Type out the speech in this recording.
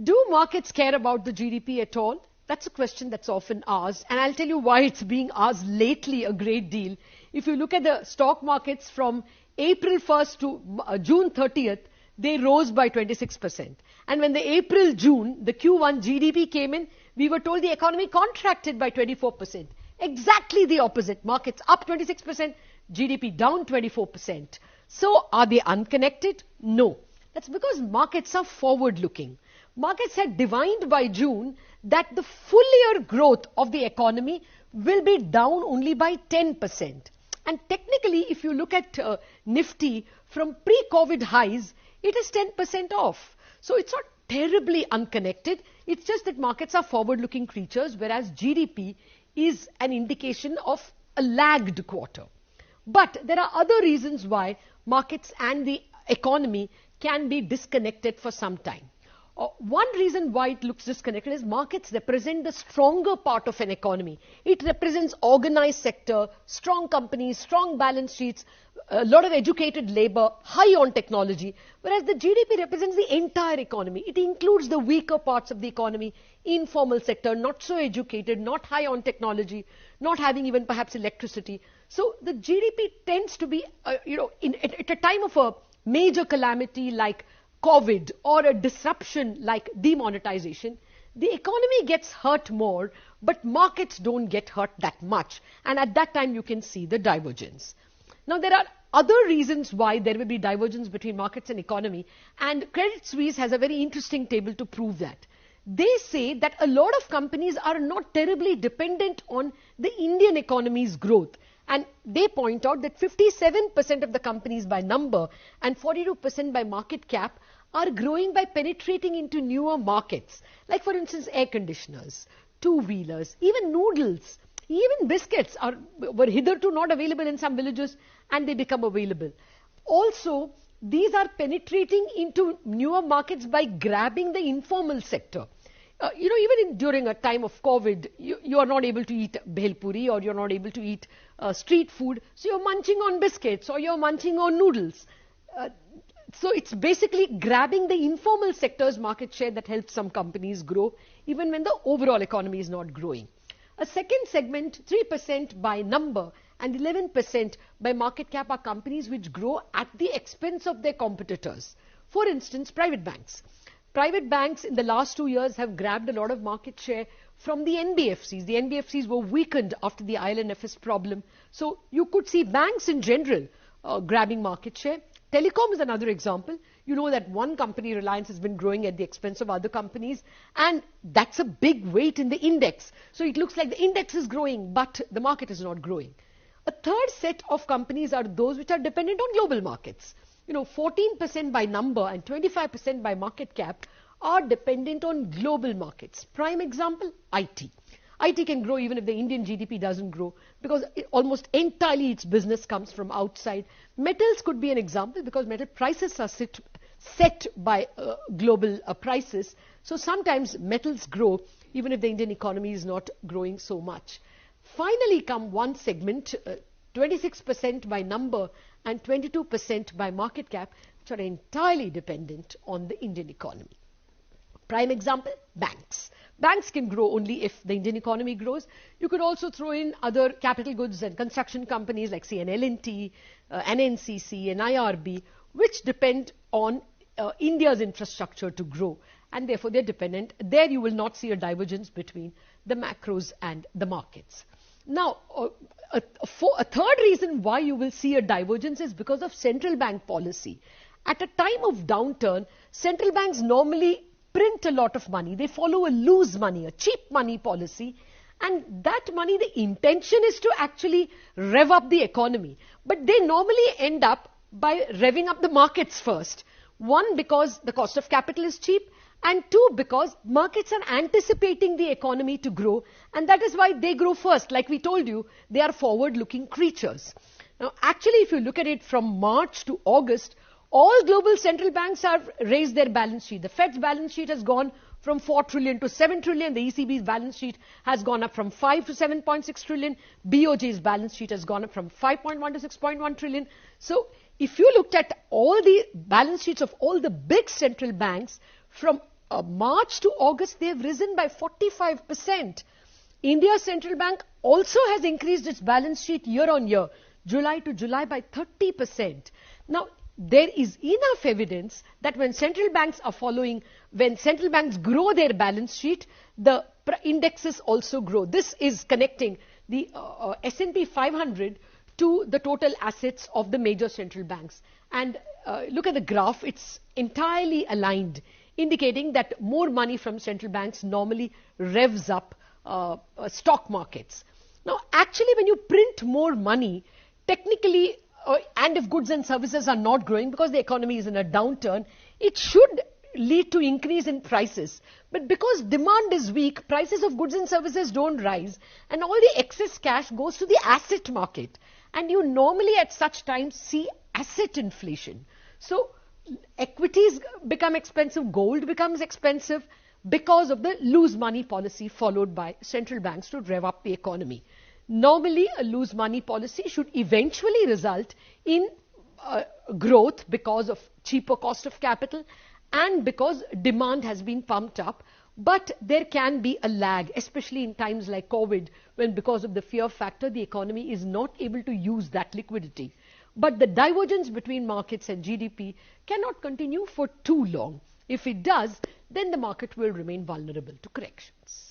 Do markets care about the GDP at all? That's a question that's often asked, and I'll tell you why it's being asked lately a great deal. If you look at the stock markets from April 1st to June 30th, they rose by 26%. And when the April-June, the Q1 GDP came in, we were told the economy contracted by 24%. Exactly the opposite. Markets up 26%, GDP down 24%. So are they unconnected? No. That's because markets are forward-looking. Markets had divined by June that the full year growth of the economy will be down only by 10%. And technically, if you look at Nifty from pre-COVID highs, it is 10% off. So it's not terribly unconnected. It's just that markets are forward-looking creatures, whereas GDP is an indication of a lagged quarter. But there are other reasons why markets and the economy can be disconnected for some time. One reason why it looks disconnected is markets represent the stronger part of an economy. It represents organized sector, strong companies, strong balance sheets, a lot of educated labor, high on technology, whereas the GDP represents the entire economy. It includes the weaker parts of the economy, informal sector, not so educated, not high on technology, not having even perhaps electricity. So the GDP tends to be, at a time of a major calamity like COVID or a disruption like demonetization, the economy gets hurt more, but markets don't get hurt that much. And at that time, you can see the divergence. Now, there are other reasons why there will be divergence between markets and economy, and Credit Suisse has a very interesting table to prove that. They say that a lot of companies are not terribly dependent on the Indian economy's growth. And they point out that 57% of the companies by number and 42% by market cap are growing by penetrating into newer markets. Like, for instance, air conditioners, two-wheelers, even noodles, even biscuits were hitherto not available in some villages, and they become available. Also, these are penetrating into newer markets by grabbing the informal sector. Even during a time of COVID, you are not able to eat bhel puri, or you're not able to eat street food, so you're munching on biscuits or you're munching on noodles. So it's basically grabbing the informal sector's market share that helps some companies grow, even when the overall economy is not growing. A second segment, 3% by number and 11% by market cap, are companies which grow at the expense of their competitors. For instance, private banks. Private banks in the last 2 years have grabbed a lot of market share from the NBFCs. The NBFCs were weakened after the IL&FS problem. So you could see banks in general grabbing market share. Telecom is another example. You know that one company, Reliance, has been growing at the expense of other companies, and that's a big weight in the index. So it looks like the index is growing, but the market is not growing. A third set of companies are those which are dependent on global markets. 14% by number and 25% by market cap are dependent on global markets. Prime example, IT. IT can grow even if the Indian GDP doesn't grow, because almost entirely its business comes from outside. Metals could be an example, because metal prices are set by global prices. So sometimes metals grow even if the Indian economy is not growing so much. Finally come one segment, 26% by number and 22% by market cap, which are entirely dependent on the Indian economy. Prime example, banks. Banks can grow only if the Indian economy grows. You could also throw in other capital goods and construction companies like CNL&T, NNCC and IRB, which depend on India's infrastructure to grow, and therefore they're dependent. There you will not see a divergence between the macros and the markets. Now, a third reason why you will see a divergence is because of central bank policy. At a time of downturn, central banks normally print a lot of money. They follow a loose money, a cheap money policy, and that money, the intention is to actually rev up the economy. But they normally end up by revving up the markets first. One, because the cost of capital is cheap, and two, because markets are anticipating the economy to grow, and that is why they grow first. Like we told you, they are forward-looking creatures. Now, actually, if you look at it from March to August, all global central banks have raised their balance sheet. The Fed's balance sheet has gone from 4 trillion to 7 trillion. The ECB's balance sheet has gone up from 5 to 7.6 trillion. BOJ's balance sheet has gone up from 5.1 to 6.1 trillion. So if you looked at all the balance sheets of all the big central banks from March to August, they have risen by 45%. India's central bank also has increased its balance sheet year on year, July to July, by 30%. Now, there is enough evidence that when central banks grow their balance sheet, the indexes also grow. This is connecting the S&P 500 to the total assets of the major central banks. And look at the graph, it's entirely aligned, indicating that more money from central banks normally revs up stock markets. Now, actually, when you print more money, technically, and if goods and services are not growing because the economy is in a downturn, it should lead to increase in prices. But because demand is weak, prices of goods and services don't rise, and all the excess cash goes to the asset market. And you normally at such times see asset inflation. So equities become expensive, gold becomes expensive because of the loose money policy followed by central banks to rev up the economy. Normally, a loose money policy should eventually result in growth because of cheaper cost of capital and because demand has been pumped up. But there can be a lag, especially in times like COVID, when because of the fear factor, the economy is not able to use that liquidity. But the divergence between markets and GDP cannot continue for too long. If it does, then the market will remain vulnerable to corrections.